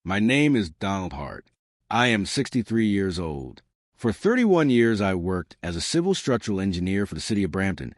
My name is Donald Hart. I am 63 years old. For 31 years, I worked as a civil structural engineer for the city of Brampton,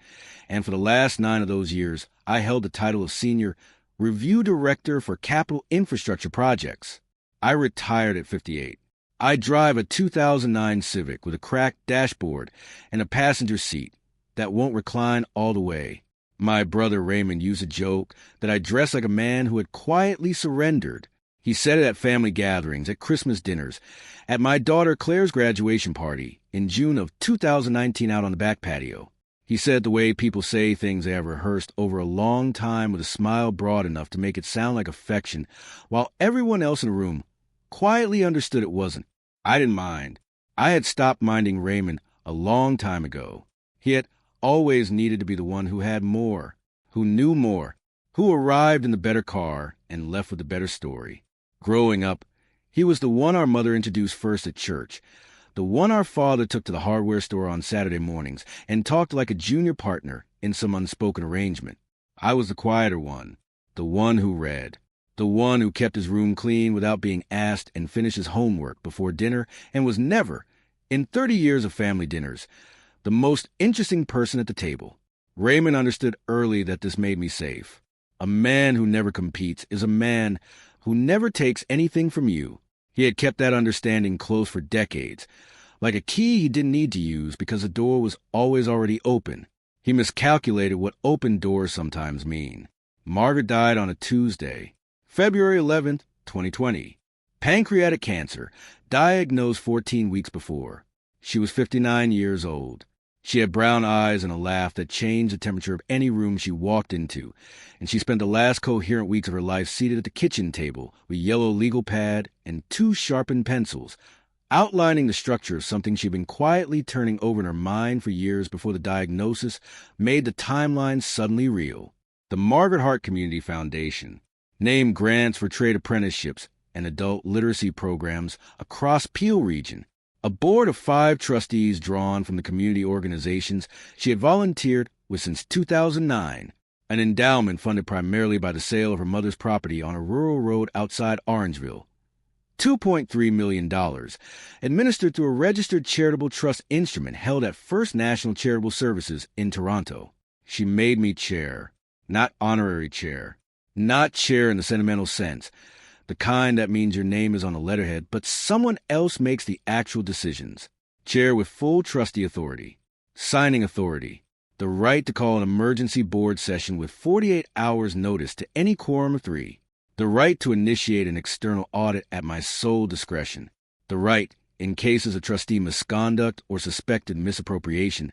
and for the last 9 of those years, I held the title of Senior Review Director for Capital Infrastructure Projects. I retired at 58. I drive a 2009 Civic with a cracked dashboard and a passenger seat that won't recline all the way. My brother Raymond used a joke that I dress like a man who had quietly surrendered. He said it at family gatherings, at Christmas dinners, at my daughter Claire's graduation party in June of 2019 out on the back patio. He said the way people say things they have rehearsed over a long time with a smile broad enough to make it sound like affection, while everyone else in the room quietly understood it wasn't. I didn't mind. I had stopped minding Raymond a long time ago. He had always needed to be the one who had more, who knew more, who arrived in the better car and left with the better story. Growing up, he was the one our mother introduced first at church, the one our father took to the hardware store on Saturday mornings and talked like a junior partner in some unspoken arrangement. I was the quieter one, the one who read, the one who kept his room clean without being asked and finished his homework before dinner and was never, in 30 years of family dinners, the most interesting person at the table. Raymond understood early that this made me safe. A man who never competes is a man who never takes anything from you. He had kept that understanding close for decades, like a key he didn't need to use because the door was always already open. He miscalculated what open doors sometimes mean. Margaret died on a Tuesday, February 11th, 2020. Pancreatic cancer, diagnosed 14 weeks before. She was 59 years old. She had brown eyes and a laugh that changed the temperature of any room she walked into, and she spent the last coherent weeks of her life seated at the kitchen table with yellow legal pad and 2 sharpened pencils, outlining the structure of something she'd been quietly turning over in her mind for years before the diagnosis made the timeline suddenly real. The Margaret Hart Community Foundation named grants for trade apprenticeships and adult literacy programs across Peel region. A board of 5 trustees drawn from the community organizations she had volunteered with since 2009, an endowment funded primarily by the sale of her mother's property on a rural road outside Orangeville, $2.3 million, administered through a registered charitable trust instrument held at First National Charitable Services in Toronto. She made me chair, not honorary chair, not chair in the sentimental sense, the kind that means your name is on the letterhead, but someone else makes the actual decisions. Chair with full trustee authority, signing authority, the right to call an emergency board session with 48 hours notice to any quorum of 3, the right to initiate an external audit at my sole discretion, the right, in cases of trustee misconduct or suspected misappropriation,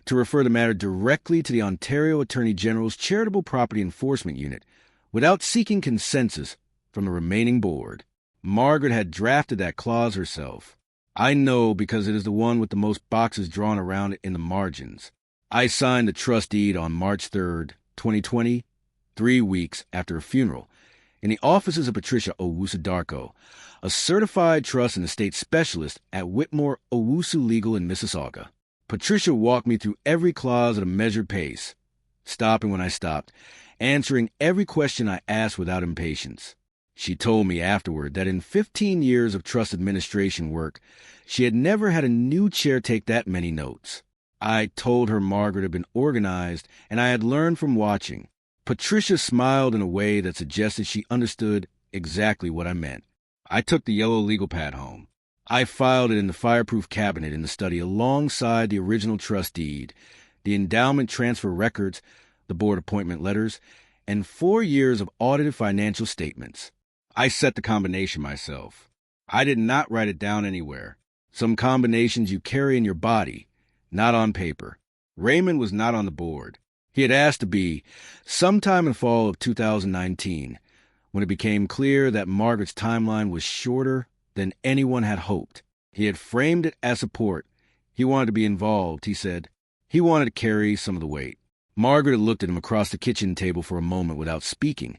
to refer the matter directly to the Ontario Attorney General's Charitable Property Enforcement Unit without seeking consensus from the remaining board. Margaret had drafted that clause herself. I know because it is the one with the most boxes drawn around it in the margins. I signed the trust deed on March 3rd, 2020, 3 weeks after a funeral, in the offices of Patricia Owusu-Darko, a certified trust and estate specialist at Whitmore Owusu Legal in Mississauga. Patricia walked me through every clause at a measured pace, stopping when I stopped, answering every question I asked without impatience. She told me afterward that in 15 years of trust administration work, she had never had a new chair take that many notes. I told her Margaret had been organized, and I had learned from watching. Patricia smiled in a way that suggested she understood exactly what I meant. I took the yellow legal pad home. I filed it in the fireproof cabinet in the study alongside the original trust deed, the endowment transfer records, the board appointment letters, and 4 years of audited financial statements. I set the combination myself. I did not write it down anywhere. Some combinations you carry in your body, not on paper. Raymond was not on the board. He had asked to be sometime in fall of 2019, when it became clear that Margaret's timeline was shorter than anyone had hoped. He had framed it as support. He wanted to be involved, he said. He wanted to carry some of the weight. Margaret had looked at him across the kitchen table for a moment without speaking,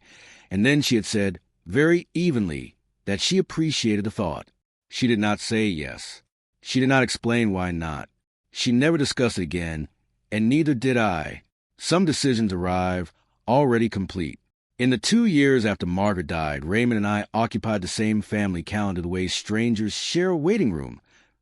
and then she had said, very evenly, that she appreciated the thought. She did not say yes. She did not explain why not. She never discussed it again, and neither did I. Some decisions arrive already complete. In the 2 years after Margaret died, Raymond and I occupied the same family calendar the way strangers share a waiting room.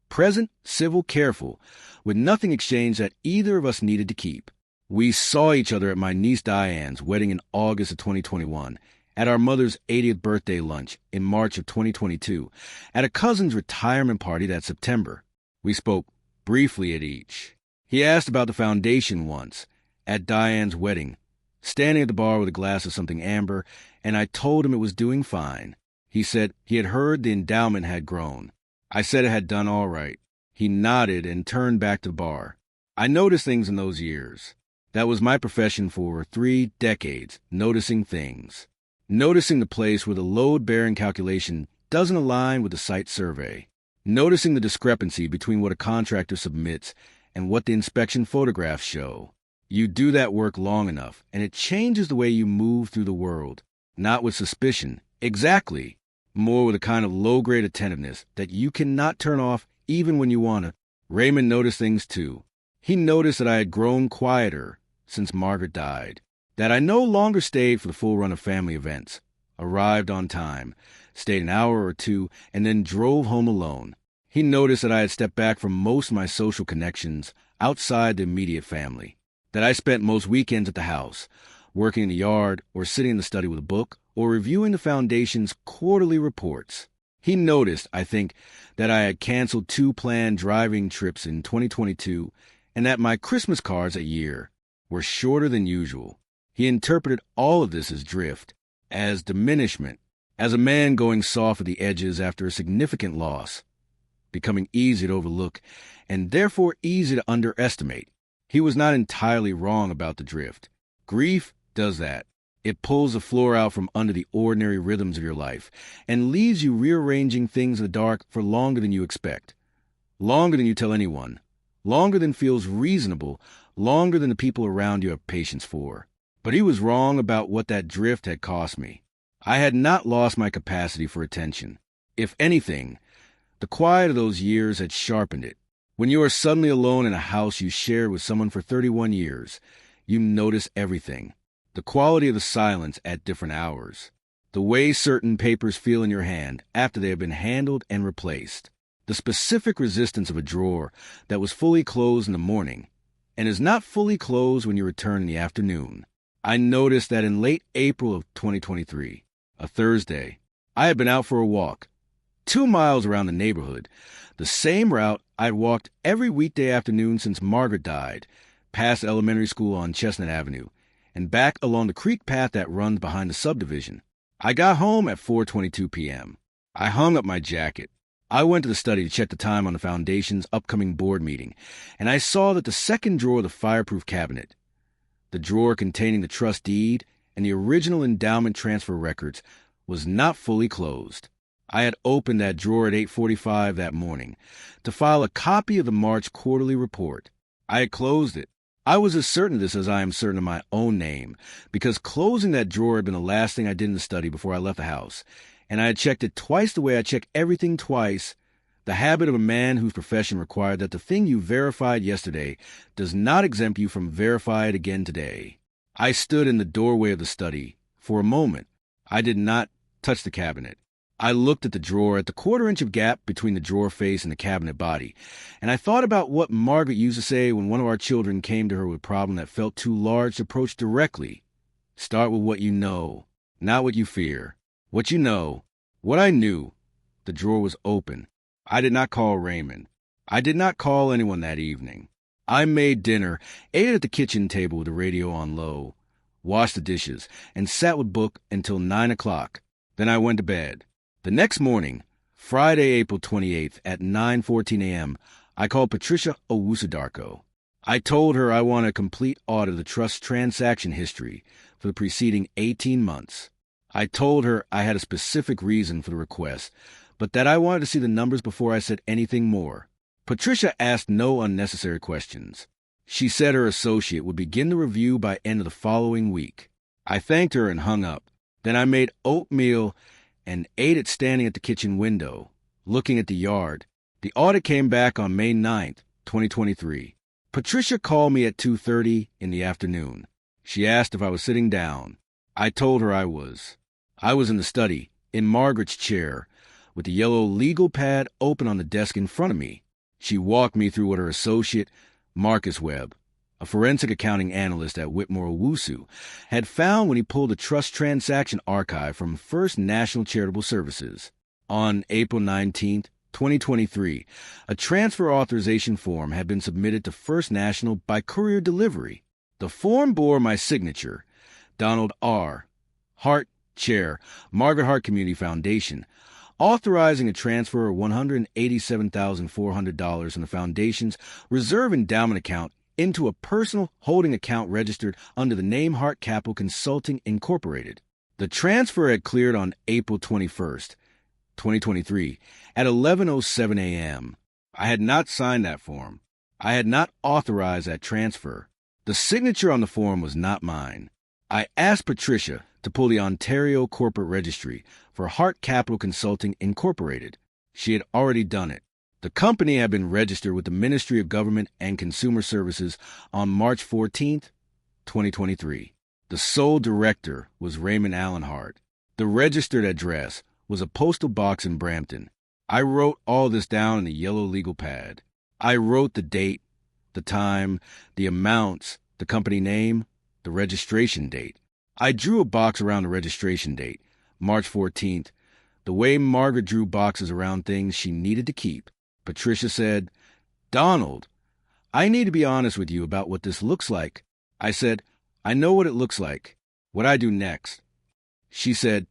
Present, civil, careful, with nothing exchanged that either of us needed to keep. We saw each other at my niece Diane's wedding in August of 2021, at our mother's 80th birthday lunch in March of 2022, at a cousin's retirement party that September. We spoke briefly at each. He asked about the foundation once, at Diane's wedding, standing at the bar with a glass of something amber, and I told him it was doing fine. He said he had heard the endowment had grown. I said it had done all right. He nodded and turned back to the bar. I noticed things in those years. That was my profession for 3 decades, noticing things. Noticing the place where the load-bearing calculation doesn't align with the site survey. Noticing the discrepancy between what a contractor submits and what the inspection photographs show. You do that work long enough, and it changes the way you move through the world. Not with suspicion, exactly. More with a kind of low-grade attentiveness that you cannot turn off even when you want to. Raymond noticed things too. He noticed that I had grown quieter since Margaret died, that I no longer stayed for the full run of family events, arrived on time, stayed an hour or two, and then drove home alone. He noticed that I had stepped back from most of my social connections outside the immediate family, that I spent most weekends at the house, working in the yard or sitting in the study with a book or reviewing the foundation's quarterly reports. He noticed, I think, that I had canceled 2 planned driving trips in 2022 and that my Christmas cards that year were shorter than usual. He interpreted all of this as drift, as diminishment, as a man going soft at the edges after a significant loss, becoming easy to overlook and therefore easy to underestimate. He was not entirely wrong about the drift. Grief does that. It pulls the floor out from under the ordinary rhythms of your life and leaves you rearranging things in the dark for longer than you expect, longer than you tell anyone, longer than feels reasonable, longer than the people around you have patience for. But he was wrong about what that drift had cost me. I had not lost my capacity for attention. If anything, the quiet of those years had sharpened it. When you are suddenly alone in a house you shared with someone for 31 years, you notice everything. The quality of the silence at different hours. The way certain papers feel in your hand after they have been handled and replaced. The specific resistance of a drawer that was fully closed in the morning and is not fully closed when you return in the afternoon. I noticed that in late April of 2023, a Thursday, I had been out for a walk, 2 miles around the neighborhood, the same route I'd walked every weekday afternoon since Margaret died, past elementary school on Chestnut Avenue, and back along the creek path that runs behind the subdivision. I got home at 4:22 p.m. I hung up my jacket. I went to the study to check the time on the foundation's upcoming board meeting, and I saw that the second drawer of the fireproof cabinet, the drawer containing the trust deed and the original endowment transfer records, was not fully closed. I had opened that drawer at 8:45 that morning to file a copy of the March quarterly report. I had closed it. I was as certain of this as I am certain of my own name, because closing that drawer had been the last thing I did in the study before I left the house, and I had checked it twice the way I check everything twice, the habit of a man whose profession required that the thing you verified yesterday does not exempt you from verify it again today. I stood in the doorway of the study. For a moment, I did not touch the cabinet. I looked at the drawer, at the 1/4 inch of gap between the drawer face and the cabinet body, and I thought about what Margaret used to say when one of our children came to her with a problem that felt too large to approach directly. Start with what you know, not what you fear. What you know. What I knew. The drawer was open. I did not call Raymond. I did not call anyone that evening. I made dinner, ate at the kitchen table with the radio on low, washed the dishes, and sat with book until 9 o'clock. Then I went to bed. The next morning, Friday, April 28th, at 9:14 a.m., I called Patricia Owusu-Darko. I told her I wanted a complete audit of the trust's transaction history for the preceding 18 months. I told her I had a specific reason for the request, but that I wanted to see the numbers before I said anything more. Patricia asked no unnecessary questions. She said her associate would begin the review by end of the following week. I thanked her and hung up. Then I made oatmeal and ate it standing at the kitchen window, looking at the yard. The audit came back on May 9th, 2023. Patricia called me at 2:30 in the afternoon. She asked if I was sitting down. I told her I was. I was in the study, in Margaret's chair, with the yellow legal pad open on the desk in front of me. She walked me through what her associate, Marcus Webb, a forensic accounting analyst at Whitmore Owusu, had found when he pulled a trust transaction archive from First National Charitable Services. On April 19, 2023, a transfer authorization form had been submitted to First National by courier delivery. The form bore my signature, Donald R. Hart, Chair, Margaret Hart Community Foundation, authorizing a transfer of $187,400 from the Foundation's reserve endowment account into a personal holding account registered under the name Hart Capital Consulting, Incorporated. The transfer had cleared on April 21st, 2023, at 11:07 a.m. I had not signed that form. I had not authorized that transfer. The signature on the form was not mine. I asked Patricia to pull the Ontario Corporate Registry for Hart Capital Consulting, Incorporated. She had already done it. The company had been registered with the Ministry of Government and Consumer Services on March 14, 2023. The sole director was Raymond Allen Hart. The registered address was a postal box in Brampton. I wrote all this down in the yellow legal pad. I wrote the date, the time, the amounts, the company name, the registration date. I drew a box around the registration date, March 14th, the way Margaret drew boxes around things she needed to keep. Patricia said, "Donald, I need to be honest with you about what this looks like." I said, "I know what it looks like. What I do next." She said,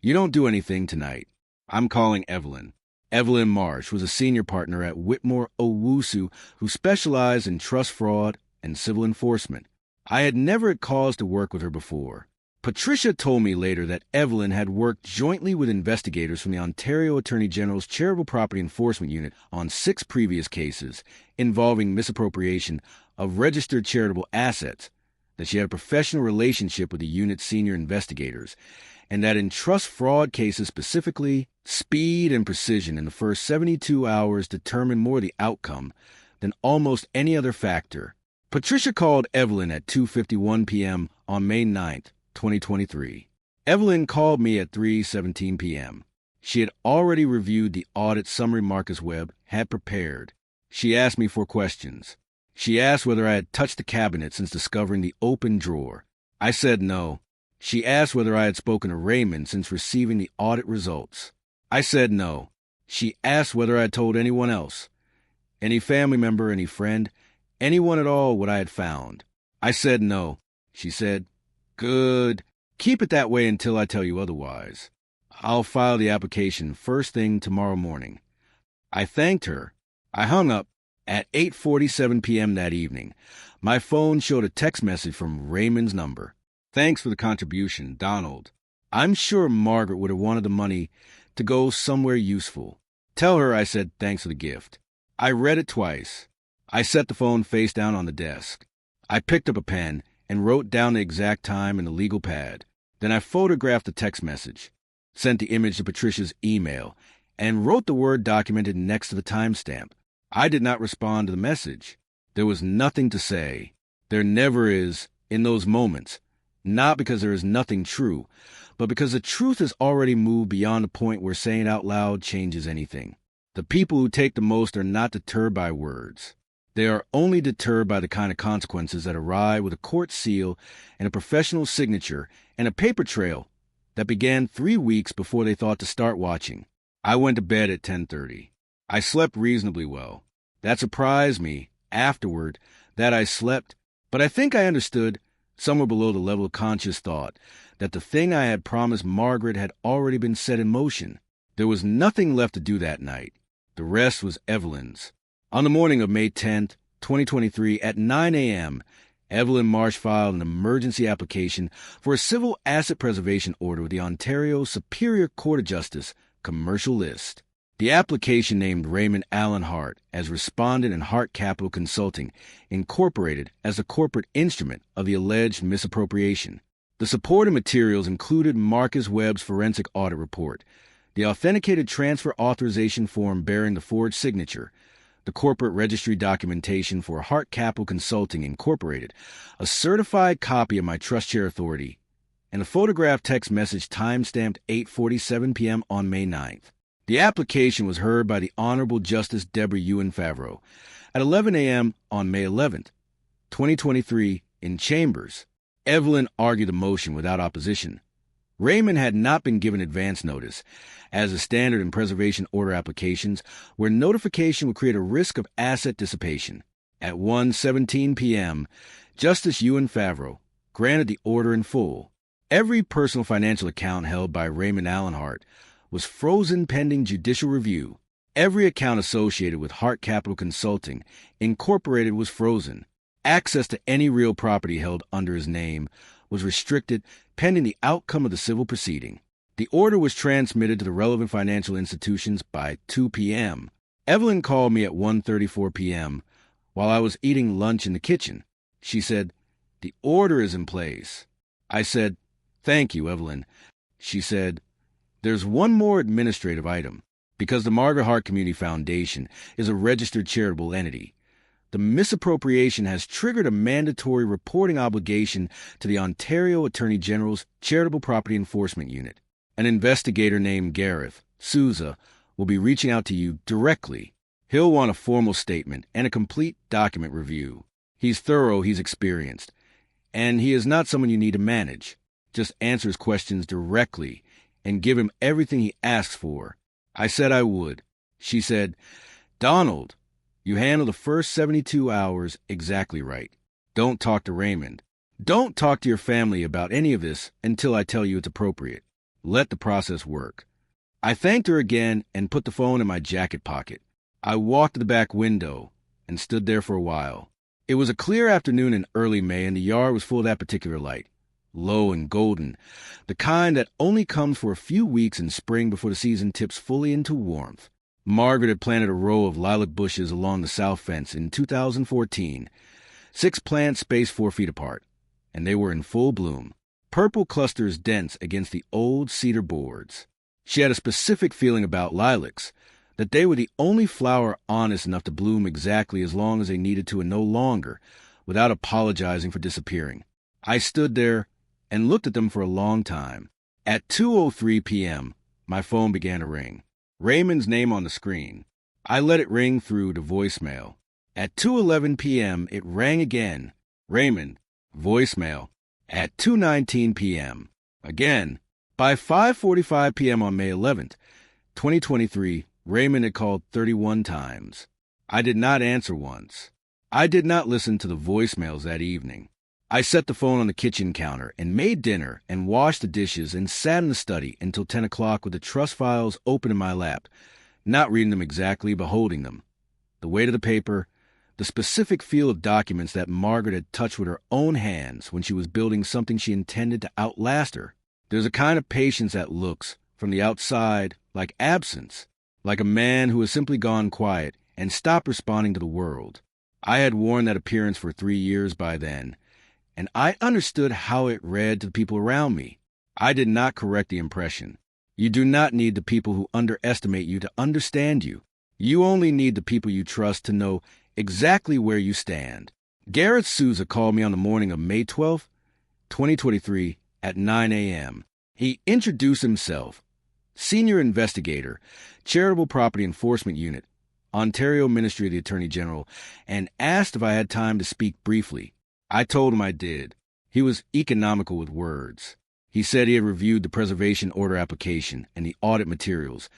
"You don't do anything tonight. I'm calling Evelyn." Evelyn Marsh was a senior partner at Whitmore Owusu who specialized in trust fraud and civil enforcement. I had never had cause to work with her before. Patricia told me later that Evelyn had worked jointly with investigators from the Ontario Attorney General's Charitable Property Enforcement Unit on 6 previous cases involving misappropriation of registered charitable assets, that she had a professional relationship with the unit's senior investigators, and that in trust fraud cases specifically, speed and precision in the first 72 hours determine more the outcome than almost any other factor. Patricia called Evelyn at 2:51 p.m. on May 9, 2023. Evelyn called me at 3:17 p.m. She had already reviewed the audit summary Marcus Webb had prepared. She asked me 4 questions. She asked whether I had touched the cabinet since discovering the open drawer. I said no. She asked whether I had spoken to Raymond since receiving the audit results. I said no. She asked whether I had told anyone else, any family member, any friend, anyone at all, what I had found. I said no. She said, "Good. Keep it that way until I tell you otherwise. I'll file the application first thing tomorrow morning." I thanked her. I hung up. At 8:47 p.m. that evening, my phone showed a text message from Raymond's number. "Thanks for the contribution, Donald. I'm sure Margaret would have wanted the money to go somewhere useful. Tell her I said thanks for the gift." I read it twice. I set the phone face down on the desk. I picked up a pen and wrote down the exact time in the legal pad. Then I photographed the text message, sent the image to Patricia's email, and wrote the Word documented next to the timestamp. I did not respond to the message. There was nothing to say. There never is in those moments, not because there is nothing true, but because the truth has already moved beyond the point where saying it out loud changes anything. The people who take the most are not deterred by words. They are only deterred by the kind of consequences that arrive with a court seal and a professional signature and a paper trail that began 3 weeks before they thought to start watching. I went to bed at 10:30. I slept reasonably well. That surprised me, afterward, that I slept, but I think I understood, somewhere below the level of conscious thought, that the thing I had promised Margaret had already been set in motion. There was nothing left to do that night. The rest was Evelyn's. On the morning of May 10th, 2023, at 9 a.m., Evelyn Marsh filed an emergency application for a civil asset preservation order with the Ontario Superior Court of Justice commercial list. The application named Raymond Allen Hart as respondent and Hart Capital Consulting, Incorporated, as the corporate instrument of the alleged misappropriation. The supporting materials included Marcus Webb's forensic audit report, the authenticated transfer authorization form bearing the forged signature, the corporate registry documentation for Hart Capital Consulting, Incorporated, a certified copy of my trust share authority, and a photographed text message time-stamped 8:47 p.m. on May 9th. The application was heard by the Honorable Justice Deborah Ewan Favreau at 11 a.m. on May 11th, 2023, in chambers. Evelyn argued the motion without opposition. Raymond had not been given advance notice, as is standard in preservation order applications, where notification would create a risk of asset dissipation. At 1:17 p.m., Justice Ewan Favreau granted the order in full. Every personal financial account held by Raymond Allen Hart was frozen pending judicial review. Every account associated with Hart Capital Consulting, Incorporated, was frozen. Access to any real property held under his name was restricted pending the outcome of the civil proceeding. The order was transmitted to the relevant financial institutions by 2 p.m. Evelyn called me at 1:34 p.m. while I was eating lunch in the kitchen. She said, "The order is in place." I said, "Thank you, Evelyn." She said, "There's one more administrative item. Because the Margaret Hart Community Foundation is a registered charitable entity, the misappropriation has triggered a mandatory reporting obligation to the Ontario Attorney General's Charitable Property Enforcement Unit. An investigator named Gareth Souza will be reaching out to you directly. He'll want a formal statement and a complete document review. He's thorough, he's experienced, and he is not someone you need to manage. Just answer his questions directly and give him everything he asks for." I said I would. She said, "Donald, you handle the first 72 hours exactly right. Don't talk to Raymond. Don't talk to your family about any of this until I tell you it's appropriate. Let the process work." I thanked her again and put the phone in my jacket pocket. I walked to the back window and stood there for a while. It was a clear afternoon in early May, and the yard was full of that particular light. Low and golden, the kind that only comes for a few weeks in spring before the season tips fully into warmth. Margaret had planted a row of lilac bushes along the south fence in 2014. 6 plants spaced 4 feet apart, and they were in full bloom. Purple clusters dense against the old cedar boards. She had a specific feeling about lilacs, that they were the only flower honest enough to bloom exactly as long as they needed to and no longer, without apologizing for disappearing. I stood there and looked at them for a long time. At 2:03 p.m., my phone began to ring. Raymond's name on the screen. I let it ring through to voicemail. At 2:11 p.m., it rang again. Raymond, voicemail. At 2:19 p.m., again. By 5:45 p.m. on May 11th, 2023, Raymond had called 31 times. I did not answer once. I did not listen to the voicemails that evening. I set the phone on the kitchen counter and made dinner and washed the dishes and sat in the study until 10 o'clock with the trust files open in my lap, not reading them exactly, but holding them. The weight of the paper, the specific feel of documents that Margaret had touched with her own hands when she was building something she intended to outlast her. There's a kind of patience that looks, from the outside, like absence, like a man who has simply gone quiet and stopped responding to the world. I had worn that appearance for 3 years by then, and I understood how it read to the people around me. I did not correct the impression. You do not need the people who underestimate you to understand you. You only need the people you trust to know exactly where you stand. Gareth Souza called me on the morning of May 12th, 2023, at 9 a.m. He introduced himself, Senior Investigator, Charitable Property Enforcement Unit, Ontario Ministry of the Attorney General, and asked if I had time to speak briefly. I told him I did. He was economical with words. He said he had reviewed the preservation order application and the audit materials,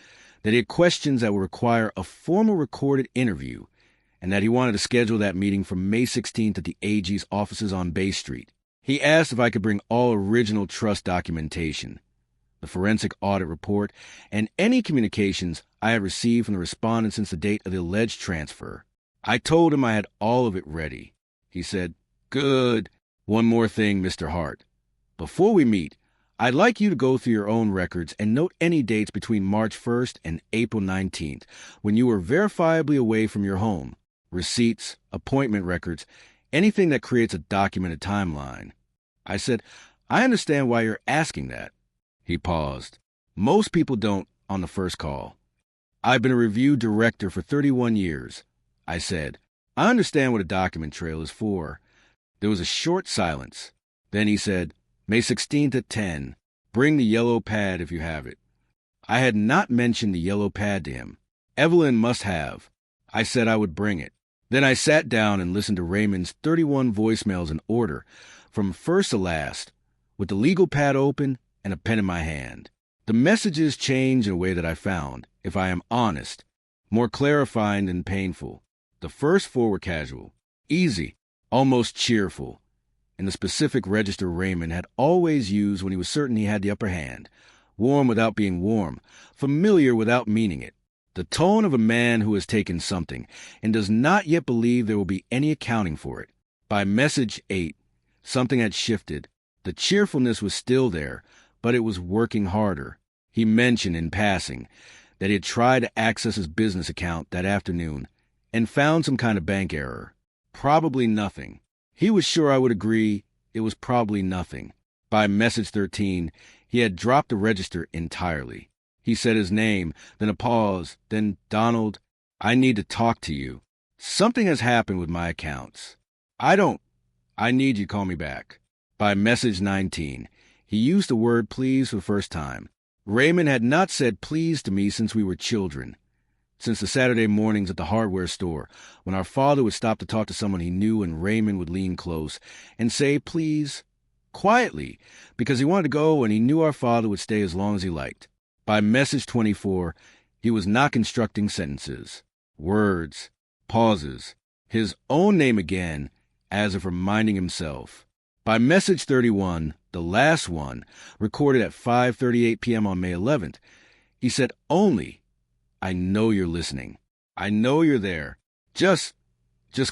that he had questions that would require a formal recorded interview, and that he wanted to schedule that meeting for May 16th at the AG's offices on Bay Street. He asked if I could bring all original trust documentation, the forensic audit report, and any communications I had received from the respondent since the date of the alleged transfer. I told him I had all of it ready. He said, "Good. One more thing, Mr. Hart. Before we meet, I'd like you to go through your own records and note any dates between March 1st and April 19th when you were verifiably away from your home. Receipts, appointment records, anything that creates a documented timeline." I said, "I understand why you're asking that." He paused. "Most people don't on the first call. I've been a review director for 31 years. I said, "I understand what a document trail is for." There was a short silence. Then he said, May 16th at 10. Bring the yellow pad if you have it. I had not mentioned the yellow pad to him. Evelyn must have. I said I would bring it. Then I sat down and listened to Raymond's 31 voicemails in order, from first to last, with the legal pad open and a pen in my hand. The messages changed in a way that I found, if I am honest, more clarifying than painful. The first four were casual, easy, almost cheerful, in the specific register Raymond had always used when he was certain he had the upper hand, warm without being warm, familiar without meaning it. The tone of a man who has taken something and does not yet believe there will be any accounting for it. By message 8, something had shifted. The cheerfulness was still there, but it was working harder. He mentioned in passing that he had tried to access his business account that afternoon and found some kind of bank error. Probably nothing. He was sure I would agree it was probably nothing. By message 13, he had dropped the register entirely. He said his name, then a pause, then, "Donald, I need to talk to you. Something has happened with my accounts. I need you to call me back." By message 19, he used the word please for the first time. Raymond had not said please to me since we were children. Since the Saturday mornings at the hardware store, when our father would stop to talk to someone he knew and Raymond would lean close and say please, quietly, because he wanted to go and he knew our father would stay as long as he liked. By message 24, he was not constructing sentences, words, pauses, his own name again, as if reminding himself. By message 31, the last one, recorded at 5:38 p.m. on May 11th, he said only, "I know you're listening. I know you're there. Just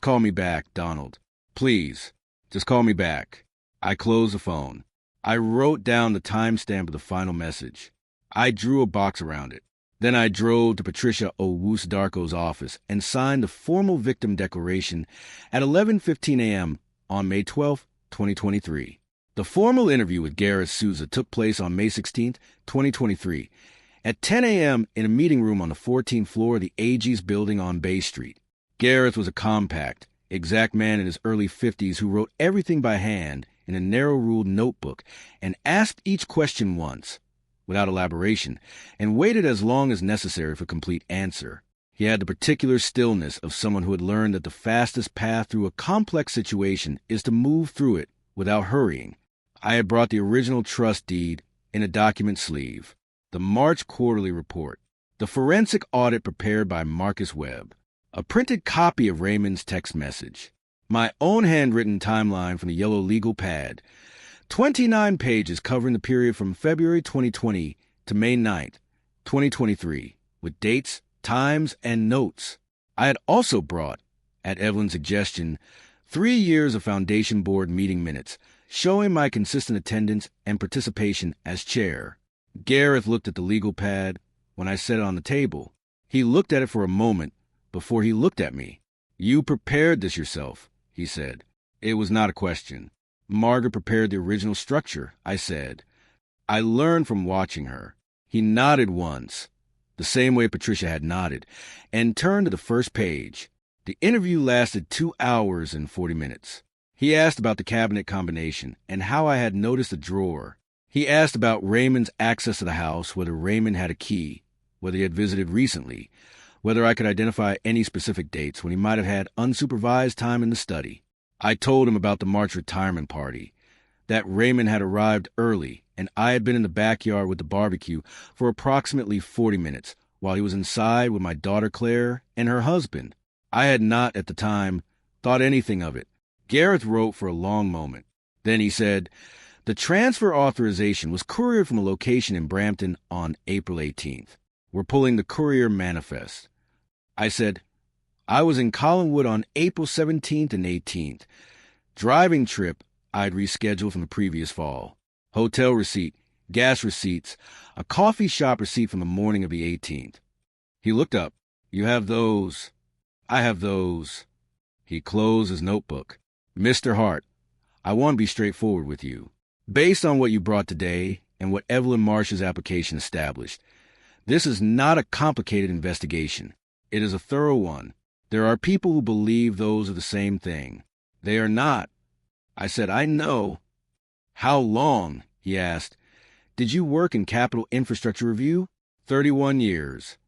call me back, Donald. Please, just call me back." I closed the phone. I wrote down the timestamp of the final message. I drew a box around it. Then I drove to Patricia Owusu-Darko's office and signed the formal victim declaration at 11:15 a.m. on May 12, 2023. The formal interview with Gareth Souza took place on May 16, 2023, at 10 a.m. in a meeting room on the 14th floor of the AG's building on Bay Street. Gareth was a compact, exact man in his early 50s who wrote everything by hand in a narrow-ruled notebook and asked each question once, without elaboration, and waited as long as necessary for complete answer. He had the particular stillness of someone who had learned that the fastest path through a complex situation is to move through it without hurrying. I had brought the original trust deed in a document sleeve, the March quarterly report, the forensic audit prepared by Marcus Webb, a printed copy of Raymond's text message, my own handwritten timeline from the yellow legal pad, 29 pages covering the period from February 2020 to May 9th, 2023, with dates, times, and notes. I had also brought, at Evelyn's suggestion, 3 years of Foundation Board meeting minutes, showing my consistent attendance and participation as chair. Gareth looked at the legal pad when I set it on the table. He looked at it for a moment before he looked at me. "You prepared this yourself," he said. It was not a question. "Margaret prepared the original structure," I said. "I learned from watching her." He nodded once, the same way Patricia had nodded, and turned to the first page. The interview lasted 2 hours and 40 minutes. He asked about the cabinet combination and how I had noticed a drawer. He asked about Raymond's access to the house, whether Raymond had a key, whether he had visited recently, whether I could identify any specific dates when he might have had unsupervised time in the study. I told him about the March retirement party, that Raymond had arrived early, and I had been in the backyard with the barbecue for approximately 40 minutes, while he was inside with my daughter Claire and her husband. I had not, at the time, thought anything of it. Gareth wrote for a long moment. Then he said, "The transfer authorization was couriered from a location in Brampton on April 18th. We're pulling the courier manifest." I said, "I was in Collinwood on April 17th and 18th. Driving trip I'd rescheduled from the previous fall. Hotel receipt, gas receipts, a coffee shop receipt from the morning of the 18th. He looked up. "You have those." "I have those." He closed his notebook. "Mr. Hart, I want to be straightforward with you. Based on what you brought today and what Evelyn Marsh's application established, this is not a complicated investigation. It is a thorough one. There are people who believe those are the same thing. They are not." I said, "I know." How long? He asked. Did you work in Capital Infrastructure Review? 31 years.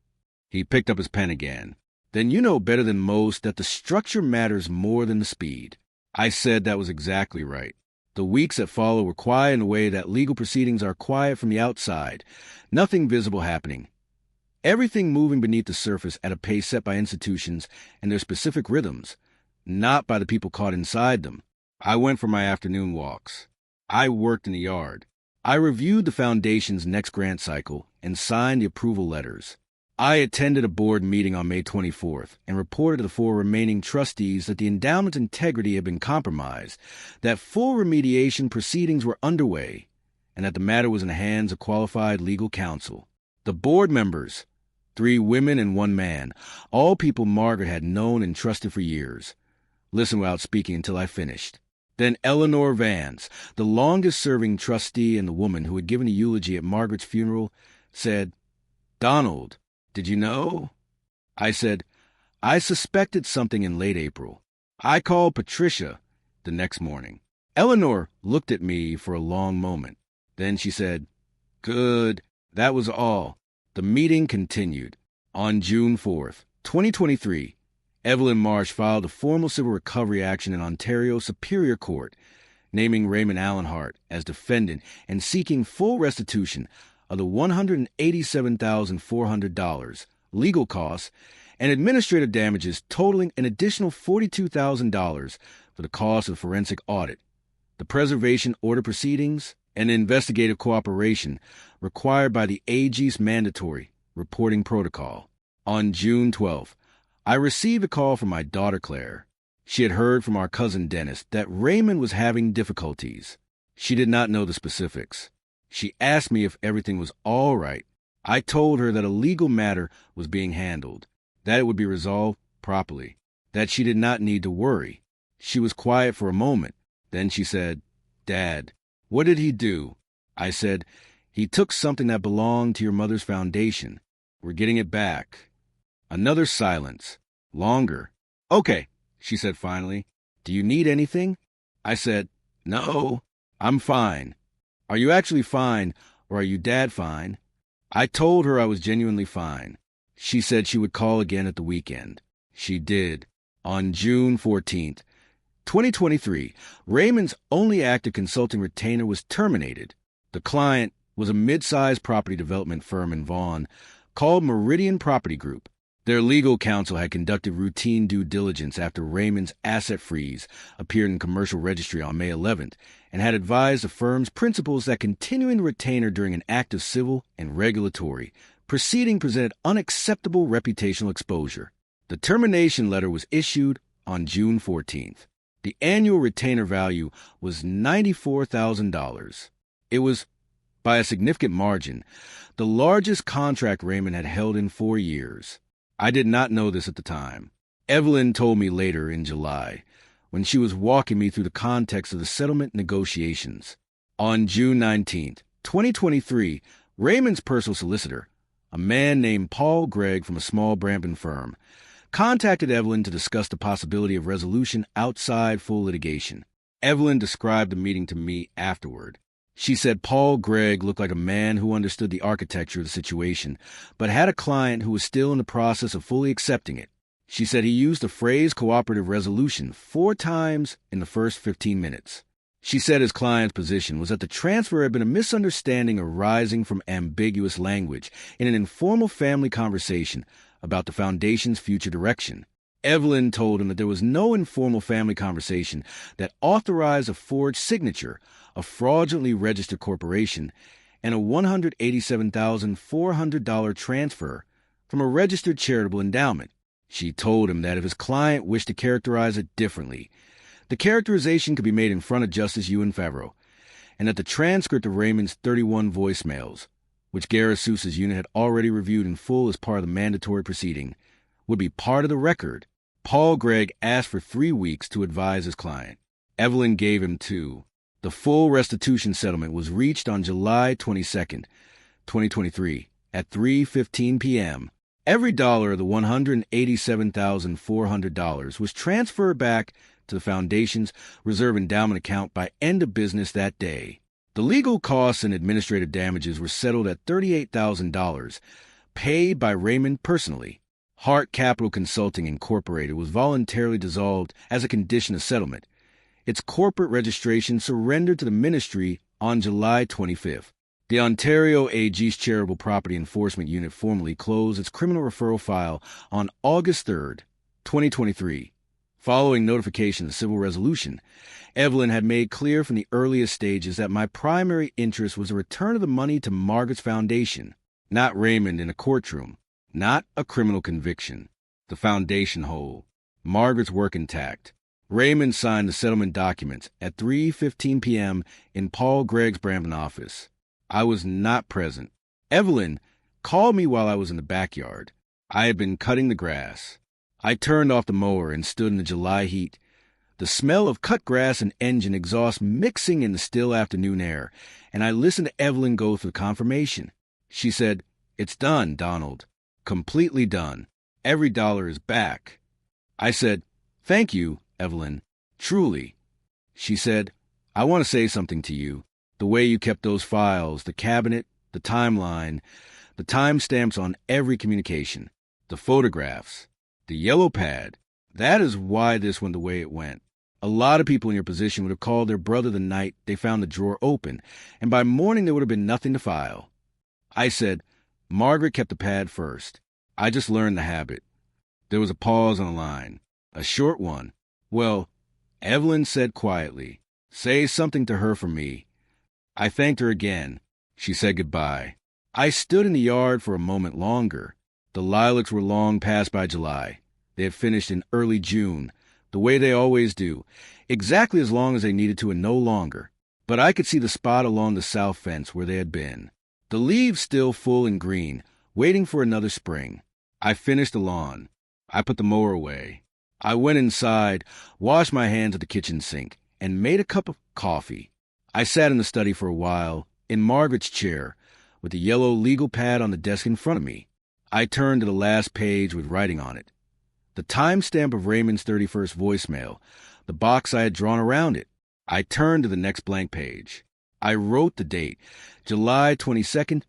He picked up his pen again. Then you know better than most that the structure matters more than the speed. I said that was exactly right. The weeks that follow were quiet in a way that legal proceedings are quiet from the outside. Nothing visible happening. Everything moving beneath the surface at a pace set by institutions and their specific rhythms, not by the people caught inside them. I went for my afternoon walks. I worked in the yard. I reviewed the foundation's next grant cycle and signed the approval letters. I attended a board meeting on May 24th and reported to the 4 remaining trustees that the endowment's integrity had been compromised, that full remediation proceedings were underway, and that the matter was in the hands of qualified legal counsel. The board members, 3 women and 1 man, all people Margaret had known and trusted for years, listened without speaking until I finished. Then Eleanor Vance, the longest-serving trustee and the woman who had given a eulogy at Margaret's funeral, said, "Donald, did you know?" I said, "I suspected something in late April." I called Patricia the next morning. Eleanor looked at me for a long moment. Then she said, "Good." That was all. The meeting continued. On June 4th, 2023, Evelyn Marsh filed a formal civil recovery action in Ontario Superior Court, naming Raymond Allen Hart as defendant and seeking full restitution of the $187,400, legal costs, and administrative damages totaling an additional $42,000 for the cost of forensic audit, the preservation order proceedings, and investigative cooperation required by the AG's mandatory reporting protocol. On June 12th, I received a call from my daughter Claire. She had heard from our cousin Dennis that Raymond was having difficulties. She did not know the specifics. She asked me if everything was all right. I told her that a legal matter was being handled, that it would be resolved properly, that she did not need to worry. She was quiet for a moment. Then she said, "Dad, what did he do?" I said, "He took something that belonged to your mother's foundation. We're getting it back." Another silence. Longer. "Okay," she said finally. "Do you need anything?" I said, "No, I'm fine." "Are you actually fine, or are you Dad fine?" I told her I was genuinely fine. She said she would call again at the weekend. She did. On June 14th, 2023, Raymond's only active consulting retainer was terminated. The client was a mid-sized property development firm in Vaughan called Meridian Property Group. Their legal counsel had conducted routine due diligence after Raymond's asset freeze appeared in Commercial Registry on May 11th and had advised the firm's principals that continuing the retainer during an active civil and regulatory proceeding presented unacceptable reputational exposure. The termination letter was issued on June 14th. The annual retainer value was $94,000. It was, by a significant margin, the largest contract Raymond had held in 4 years. I did not know this at the time. Evelyn told me later in July, when she was walking me through the context of the settlement negotiations. On June 19th, 2023, Raymond's personal solicitor, a man named Paul Gregg from a small Brampton firm, contacted Evelyn to discuss the possibility of resolution outside full litigation. Evelyn described the meeting to me afterward. She said Paul Gregg looked like a man who understood the architecture of the situation, but had a client who was still in the process of fully accepting it. She said he used the phrase cooperative resolution 4 times in the first 15 minutes. She said his client's position was that the transfer had been a misunderstanding arising from ambiguous language in an informal family conversation about the foundation's future direction. Evelyn told him that there was no informal family conversation that authorized a forged signature, a fraudulently registered corporation, and a $187,400 transfer from a registered charitable endowment. She told him that if his client wished to characterize it differently, the characterization could be made in front of Justice Ewan Favreau, and that the transcript of Raymond's 31 voicemails, which Garassus's unit had already reviewed in full as part of the mandatory proceeding, would be part of the record. Paul Gregg asked for 3 weeks to advise his client. Evelyn gave him 2. The full restitution settlement was reached on July 22nd, 2023, at 3:15 p.m. Every dollar of the $187,400 was transferred back to the Foundation's reserve endowment account by end of business that day. The legal costs and administrative damages were settled at $38,000, paid by Raymond personally. Hart Capital Consulting Incorporated was voluntarily dissolved as a condition of settlement. Its corporate registration surrendered to the ministry on July 25th. The Ontario AG's Charitable Property Enforcement Unit formally closed its criminal referral file on August 3rd, 2023. Following notification of the civil resolution, Evelyn had made clear from the earliest stages that my primary interest was the return of the money to Margaret's foundation, not Raymond in a courtroom, not a criminal conviction. The foundation whole, Margaret's work intact. Raymond signed the settlement documents at 3:15 p.m. in Paul Gregg's Brampton office. I was not present. Evelyn called me while I was in the backyard. I had been cutting the grass. I turned off the mower and stood in the July heat, the smell of cut grass and engine exhaust mixing in the still afternoon air, and I listened to Evelyn go through confirmation. She said, "It's done, Donald. Completely done. Every dollar is back." I said, "Thank you, Evelyn. Truly." She said, "I want to say something to you. The way you kept those files, the cabinet, the timeline, the timestamps on every communication, the photographs, the yellow pad, that is why this went the way it went. A lot of people in your position would have called their brother the night they found the drawer open, and by morning there would have been nothing to file." I said, "Margaret kept the pad first. I just learned the habit." There was a pause on the line, a short one. "Well," Evelyn said quietly, "say something to her for me." I thanked her again. She said goodbye. I stood in the yard for a moment longer. The lilacs were long past by July. They had finished in early June, the way they always do, exactly as long as they needed to and no longer. But I could see the spot along the south fence where they had been. The leaves still full and green, waiting for another spring. I finished the lawn. I put the mower away. I went inside, washed my hands at the kitchen sink, and made a cup of coffee. I sat in the study for a while, in Margaret's chair, with the yellow legal pad on the desk in front of me. I turned to the last page with writing on it. The timestamp of Raymond's 31st voicemail, the box I had drawn around it. I turned to the next blank page. I wrote the date, July 22nd,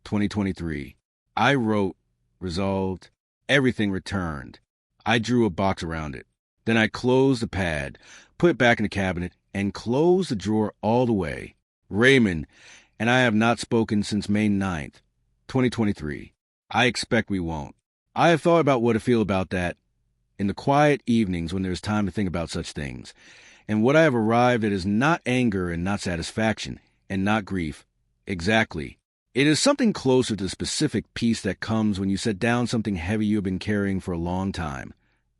2023. I wrote, resolved, everything returned. I drew a box around it. Then I closed the pad, put it back in the cabinet, and closed the drawer all the way. Raymond and I have not spoken since May 9th, 2023. I expect we won't. I have thought about what to feel about that in the quiet evenings when there's time to think about such things. And what I have arrived at is not anger and not satisfaction, and not grief. Exactly. It is something closer to the specific peace that comes when you set down something heavy you have been carrying for a long time.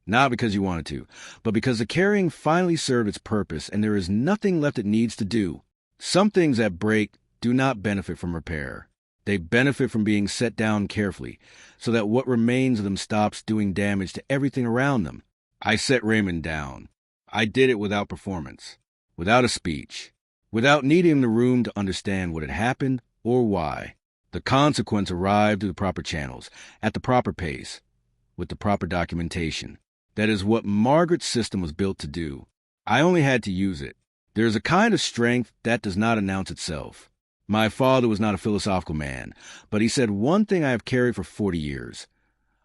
Not because you wanted to, but because the carrying finally served its purpose and there is nothing left it needs to do. Some things that break do not benefit from repair. They benefit from being set down carefully, so that what remains of them stops doing damage to everything around them. I set Raymond down. I did it without performance, without a speech, without needing the room to understand what had happened or why. The consequence arrived through the proper channels, at the proper pace, with the proper documentation. That is what Margaret's system was built to do. I only had to use it. There is a kind of strength that does not announce itself. My father was not a philosophical man, but he said one thing I have carried for 40 years.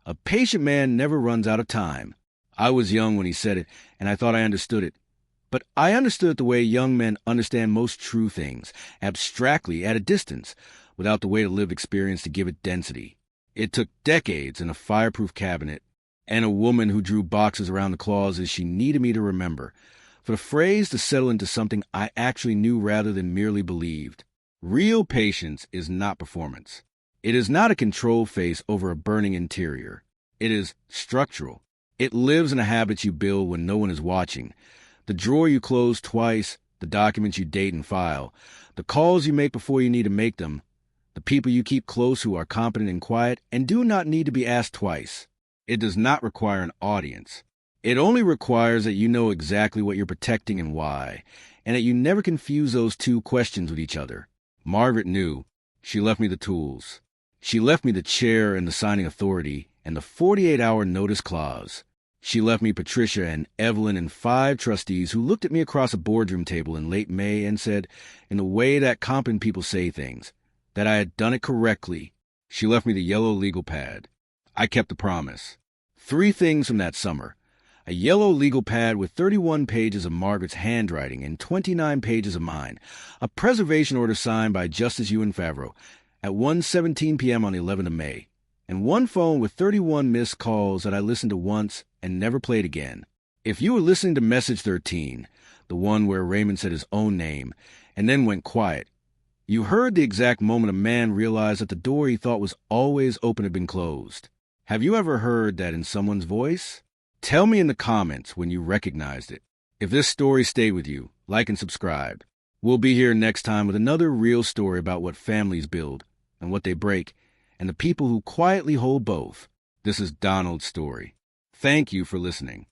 A patient man never runs out of time. I was young when he said it, and I thought I understood it. But I understood it the way young men understand most true things, abstractly, at a distance, without the weight of lived experience to give it density. It took decades in a fireproof cabinet, and a woman who drew boxes around the clauses she needed me to remember, for the phrase to settle into something I actually knew rather than merely believed. Real patience is not performance. It is not a control face over a burning interior. It is structural. It lives in the habits you build when no one is watching, the drawer you close twice, the documents you date and file, the calls you make before you need to make them, the people you keep close who are competent and quiet and do not need to be asked twice. It does not require an audience. It only requires that you know exactly what you're protecting and why, and that you never confuse those two questions with each other. Margaret knew. She left me the tools. She left me the chair and the signing authority and the 48-hour notice clause. She left me Patricia and Evelyn and 5 trustees who looked at me across a boardroom table in late May and said, in the way that competent people say things, that I had done it correctly. She left me the yellow legal pad. I kept the promise. 3 things from that summer. A yellow legal pad with 31 pages of Margaret's handwriting and 29 pages of mine. A preservation order signed by Justice Ewan Favreau at 1:17 p.m. on the 11th of May. And 1 phone with 31 missed calls that I listened to once and never played again. If you were listening to Message 13, the one where Raymond said his own name and then went quiet, you heard the exact moment a man realized that the door he thought was always open had been closed. Have you ever heard that in someone's voice? Tell me in the comments when you recognized it. If this story stayed with you, like and subscribe. We'll be here next time with another real story about what families build and what they break, and the people who quietly hold both. This is Donald's story. Thank you for listening.